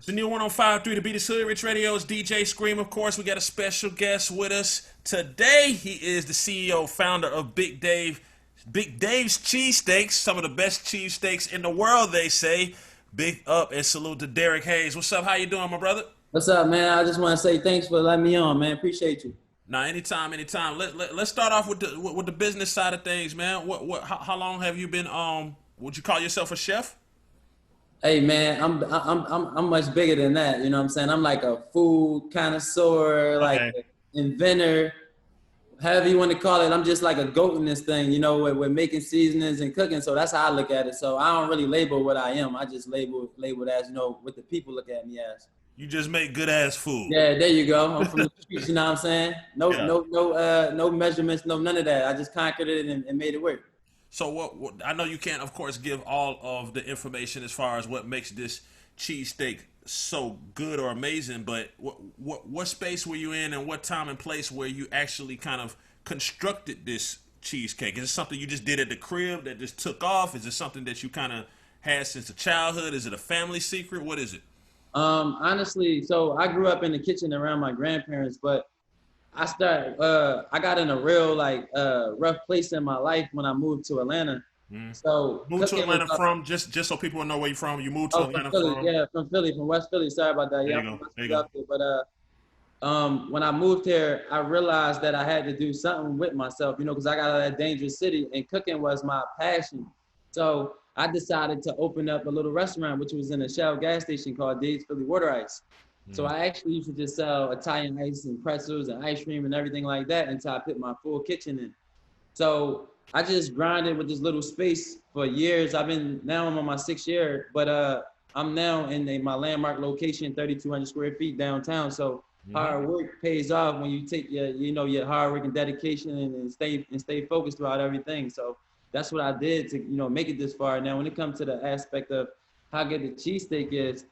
The new 105.3 to be the Hoodrich Radio's DJ Scream. Of course, we got a special guest with us today. He is the CEO, founder of Big Dave's Cheesesteaks, some of the best cheesesteaks in the world, they say. Big up and salute to Derrick Hayes. What's up? How you doing, my brother? What's up, man? I just want to say thanks for letting me on, man. Appreciate you. Nah, anytime, anytime. Let's start off with the business side of things, man. How long have you been would you call yourself a chef? Hey, man, I'm much bigger than that. You know what I'm saying? I'm like a food connoisseur, like Okay. an inventor, however you want to call it. I'm just like a goat in this thing, with making seasonings and cooking. So that's how I look at it. So I don't really label what I am. I just label it as, what the people look at me as. You just make good ass food. Yeah, there you go. I'm from the streets, you know what I'm saying? No, Yeah. no measurements, no none of that. I just conquered it and made it work. So what? I know you can't, of course, give all of the information as far as what makes this cheesesteak so good or amazing. But what space were you in, and what time and place where you actually kind of constructed this cheesecake? Is it something you just did at the crib that just took off? Is it something that you kind of had since a childhood? Is it a family secret? What is it? Honestly, so I grew up in the kitchen around my grandparents, but I got in a real rough place in my life when I moved to Atlanta. So Moved to cooking was Atlanta from just so people know where you're from. You moved to from Atlanta Philly, from. yeah, from Philly, from West Philly. Sorry about that. There Yeah, you I'm from go. West There you Philly go. out there. But when I moved here, I realized that I had to do something with myself, because I got out of that dangerous city and cooking was my passion. So I decided to open up a little restaurant, which was in a Shell gas station called Dave's Philly Water Ice. So I actually used to just sell Italian ice and pretzels and ice cream and everything like that until I put my full kitchen in. So I just grinded with this little space for years. I'm on my 6th year, but I'm now in my landmark location, 3,200 square feet downtown. So hard work pays off when you take your hard work and dedication and stay focused throughout everything. So that's what I did to make it this far. Now, when it comes to the aspect of how good the cheesesteak is,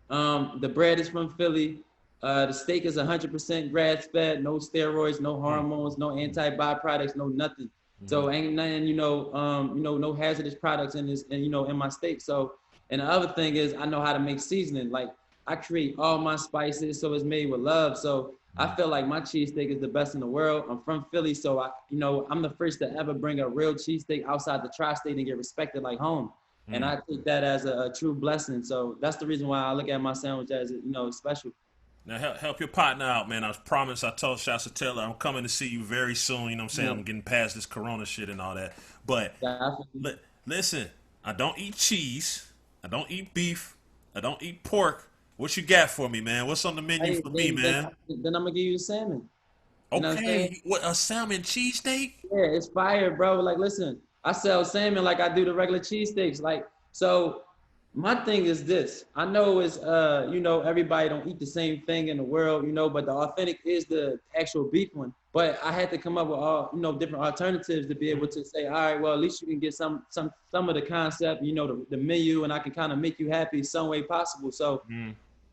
the bread is from Philly. The steak is 100% grass fed, no steroids, no hormones, no anti byproducts, no nothing. So ain't nothing, no hazardous products in this, and in my steak. So, and the other thing is, I know how to make seasoning. Like I create all my spices, so it's made with love. So I feel like my cheesesteak is the best in the world. I'm from Philly, so I'm the first to ever bring a real cheesesteak outside the tri-state and get respected like home. And I take that as a true blessing. So that's the reason why I look at my sandwich as special. Now help your partner out, man. I promise. I told Shasta Taylor I'm coming to see you very soon. You know what I'm saying? Yeah, I'm getting past this Corona shit and all that. But definitely. listen, I don't eat cheese. I don't eat beef. I don't eat pork. What you got for me, man? What's on the menu Hey, for me, then man? I'm gonna give you the salmon. You know what I'm saying? Okay, what, a salmon cheesesteak? Yeah, it's fire, bro. Like, listen, I sell salmon like I do the regular cheesesteaks. Like, so my thing is this. I know it's everybody don't eat the same thing in the world, but the authentic is the actual beef one. But I had to come up with all, different alternatives to be able to say, all right, well, at least you can get some of the concept, the menu, and I can kind of make you happy some way possible. So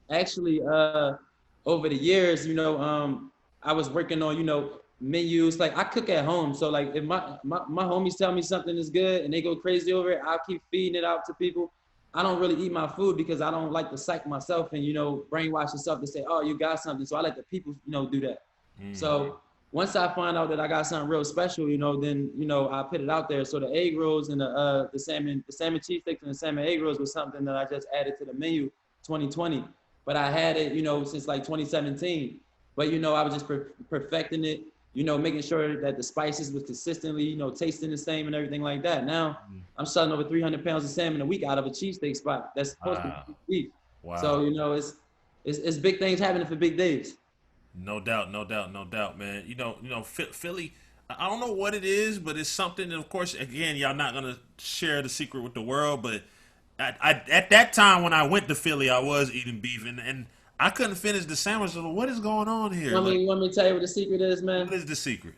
actually, over the years, I was working on, menus. Like I cook at home. So like if my homies tell me something is good and they go crazy over it, I'll keep feeding it out to people. I don't really eat my food because I don't like to psych myself and, brainwash yourself to say, oh, you got something. So I let the people, do that. So once I find out that I got something real special, then, I put it out there. So the egg rolls and the salmon cheesesteaks and the salmon egg rolls was something that I just added to the menu 2020. But I had it, since like 2017. But, I was just perfecting it, making sure that the spices was consistently, tasting the same and everything like that. Now I'm selling over 300 pounds of salmon a week out of a cheesesteak spot that's supposed to Wow, be beef. wow. So, it's big things happening for big days. No doubt, no doubt, no doubt, man. Philly. I don't know what it is, but it's something. And of course, again, y'all not gonna share the secret with the world. But at that time when I went to Philly, I was eating beef, and I couldn't finish the sandwich. So what is going on here? Like, You want me to tell you what the secret is, man? what is the secret?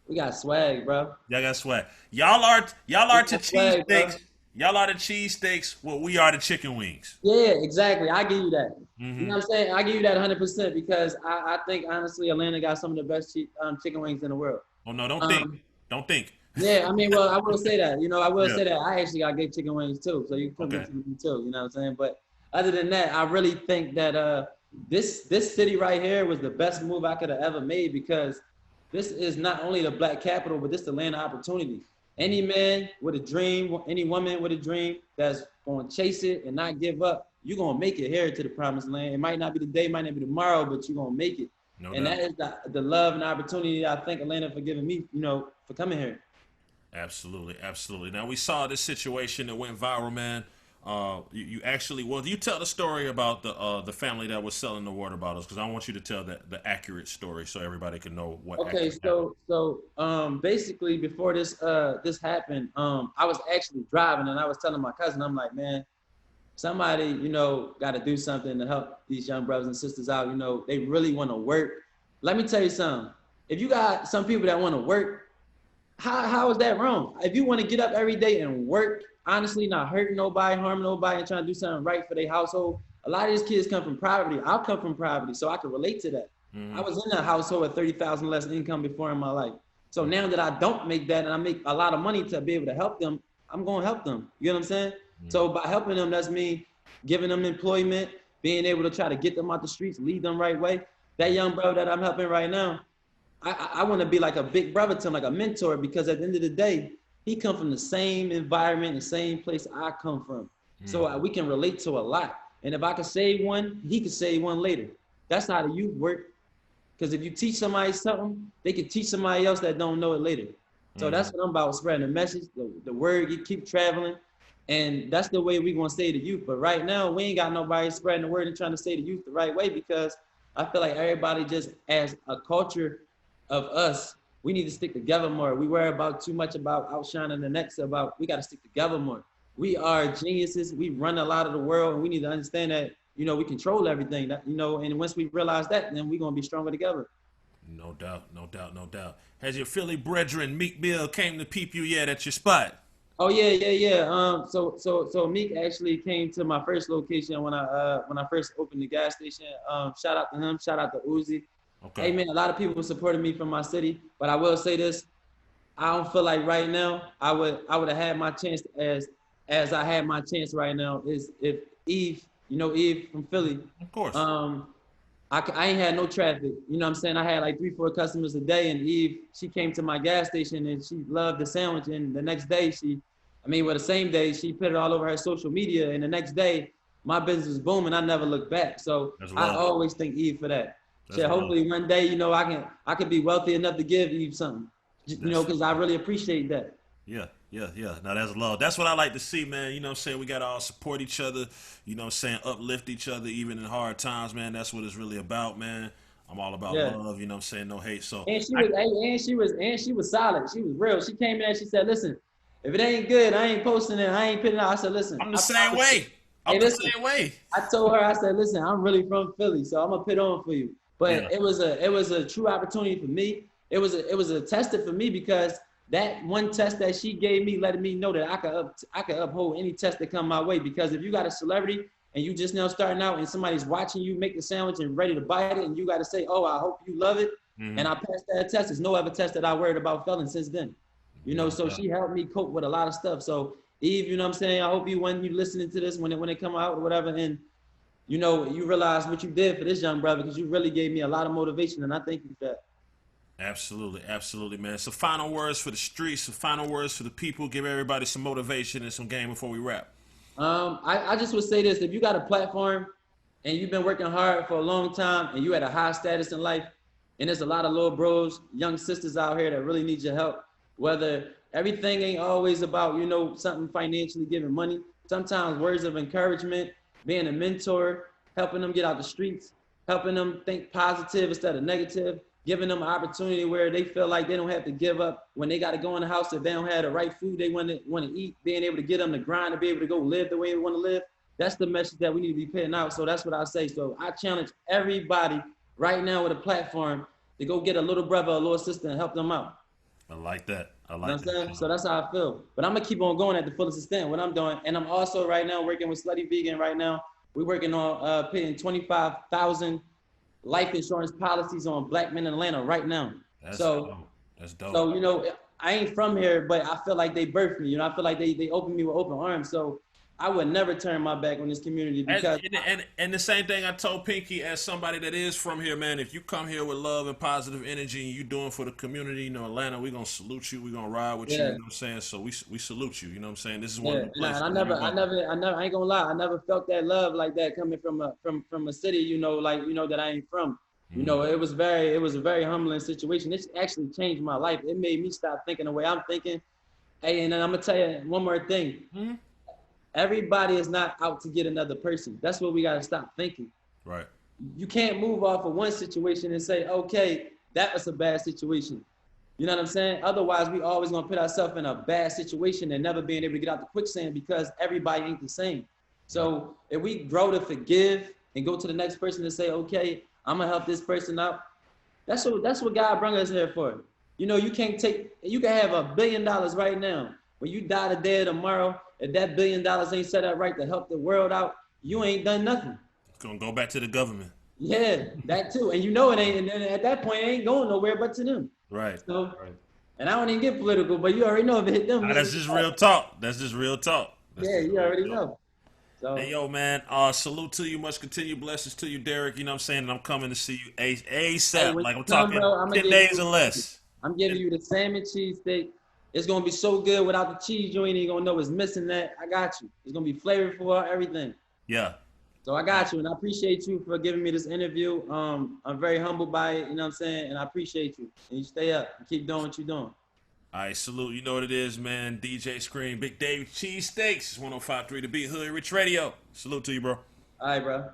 We got swag, bro. Y'all got swag. Y'all are We to got swag, bro. cheesesteaks. Y'all are the cheesesteaks. What we are the chicken wings. Yeah, exactly. I give you that. You Hmm. know what I'm saying? I give you that 100% because I think honestly Atlanta got some of the best chicken wings in the world. Oh no, don't think, Um, don't think. yeah, I mean, well, I will say that. I will Yeah. say that I actually got good chicken wings too. So you can put me Okay. to me too. You know what I'm saying? But other than that, I really think that this city right here was the best move I could have ever made, because this is not only the black capital, but this the land of opportunity. Any man with a dream, any woman with a dream that's going to chase it and not give up, you're going to make it here to the promised land. It might not be today, might not be tomorrow, but you're going to make it. No And doubt. that is the love and opportunity I thank Atlanta for giving me, for coming here. Absolutely, absolutely. Now we saw this situation that went viral, man. You actually, well, you tell the story about the family that was selling the water bottles, because I want you to tell the accurate story so everybody can know what Okay, actually happened. basically before this happened, I was actually driving and I was telling my cousin, I'm like, man, somebody, got to do something to help these young brothers and sisters out. They really want to work. Let me tell you something. If you got some people that want to work, how is that wrong? If you want to get up every day and work, honestly, not hurting nobody, harming nobody, and trying to do something right for their household. A lot of these kids come from poverty. I'll come from poverty, so I can relate to that. I was in a household with 30,000 less income before in my life. So now that I don't make that and I make a lot of money to be able to help them, I'm going to help them. You know what I'm saying? So by helping them, that's me giving them employment, being able to try to get them out the streets, lead them right way. That young brother that I'm helping right now, I want to be like a big brother to him, like a mentor, because at the end of the day, he come from the same environment, the same place I come from. So we can relate to a lot. And if I could save one, he could save one later. That's how the youth work. Because if you teach somebody something, they can teach somebody else that don't know it later. So that's what I'm about, spreading the message, the word, you keep traveling. And that's the way we're going to say to youth. But right now, we ain't got nobody spreading the word and trying to say to youth the right way, because I feel like everybody just, as a culture of us, we need to stick together more. We worry about too much about outshining the next, we got to stick together more. We are geniuses. We run a lot of the world, and we need to understand that, we control everything, and once we realize that, then we're going to be stronger together. No doubt, no doubt, no doubt. Has your Philly brethren Meek Mill came to peep you yet at your spot? Oh yeah, yeah, yeah. So Meek actually came to my first location when I first opened the gas station. Shout out to him. Shout out to Uzi. Okay. Hey man, a lot of people supported me from my city, but I will say this: I don't feel like right now I would have had my chance as I had my chance right now is if Eve, Eve from Philly. Of course. I ain't had no traffic. You know what I'm saying? I had like 3-4 customers a day, and Eve, she came to my gas station and she loved the sandwich. And the next day the same day, she put it all over her social media. And the next day, my business was booming. I never looked back. So I always thank Eve for that. Hopefully one day, I could be wealthy enough to give Eve something, because I really appreciate that. Yeah, yeah, yeah. Now that's love. That's what I like to see, man. You know what I'm saying? We got to all support each other, uplift each other even in hard times, man. That's what it's really about, man. I'm all about love, you know what I'm saying? No hate. So and she was solid. She was real. She came in and she said, listen, if it ain't good, I ain't posting it. I ain't putting it out. I said, listen. I'm the same way. I'm the same way. I told her, I said, listen, I'm really from Philly, so I'm gonna put on for you. But it was a true opportunity for me. It was a test for me, because that one test that she gave me, letting me know that I could uphold any test that come my way. Because if you got a celebrity and you just now starting out and somebody's watching you make the sandwich and ready to bite it, and you got to say, oh, I hope you love it. And I passed that test. There's no other test that I worried about failing since then. So she helped me cope with a lot of stuff. So Eve, you know what I'm saying? I hope when you listening to this, when it come out or whatever, and you realize what you did for this young brother, because you really gave me a lot of motivation, and I thank you for that. Absolutely, absolutely, man. So final words for the streets, some final words for the people. Give everybody some motivation and some game before we wrap. I just would say this: if you got a platform and you've been working hard for a long time and you at a high status in life, and there's a lot of little bros, young sisters out here that really need your help, whether everything ain't always about, something financially, giving money. Sometimes words of encouragement, being a mentor, helping them get out the streets, helping them think positive instead of negative, giving them an opportunity where they feel like they don't have to give up when they got to go in the house if they don't have the right food they want to eat, being able to get them to grind to be able to go live the way they want to live. That's the message that we need to be putting out. So that's what I say. So I challenge everybody right now with a platform to go get a little brother or a little sister and help them out. I like that. I like you know what I'm saying? that. So that's how I feel. But I'm going to keep on going at the fullest extent what I'm doing. And I'm also right now working with Slutty Vegan right now. We're working on putting 25,000 life insurance policies on black men in Atlanta right now. That's dope. So, I ain't from here, but I feel like they birthed me. I feel like they opened me with open arms. So I would never turn my back on this community And, because and the same thing I told Pinky, as somebody that is from here, man. If you come here with love and positive energy and you doing for the community, you know, Atlanta, we gonna salute you. We gonna ride with you. You know yeah, what I'm saying? So we salute you. You know what I'm saying? This is one of yeah. the And places I where we never, go. I ain't gonna lie, I never felt that love like that coming from a city, like that I ain't from. Mm, It was a very humbling situation. It actually changed my life. It made me stop thinking the way I'm thinking. Hey, and then I'm gonna tell you one more thing. mm, Everybody is not out to get another person. That's what we gotta stop thinking. right. You can't move off of one situation and say, okay, that was a bad situation. You know what I'm saying? Otherwise, we always gonna put ourselves in a bad situation and never being able to get out the quicksand because everybody ain't the same. Right. So if we grow to forgive and go to the next person and say, okay, I'm gonna help this person out. That's what God brought us here for. You can have $1 billion right now. When you die today or tomorrow, if that $1 billion ain't set up right to help the world out, you ain't done nothing. Gonna go back to the government. Yeah, that too. And you know it ain't, and then at that point, it ain't going nowhere but to them. Right. So, Right. and I don't even get political, but you already know if it hit them. Nah, that's just real talk. That's just real talk. That's Yeah, just you real already talk. know. So, Hey, yo, man. Salute to you. Much continued blessings to you, Derrick. You know what I'm saying? And I'm coming to see you hey, ASAP. when Like, you I'm come, talking bro, 10 days or less. I'm giving you the salmon cheesesteak. It's gonna be so good without the cheese. You ain't even gonna know it's missing that. I got you. It's gonna be flavorful, everything. Yeah. So I got you, and I appreciate you for giving me this interview. I'm very humbled by it. You know what I'm saying? And I appreciate you. And you stay up. And keep doing what you're doing. All right, salute. You know what it is, man. DJ Scream, Big Dave Cheesesteaks. 105.3 The Beat, Hoodrich Radio. Salute to you, bro. All right, bro.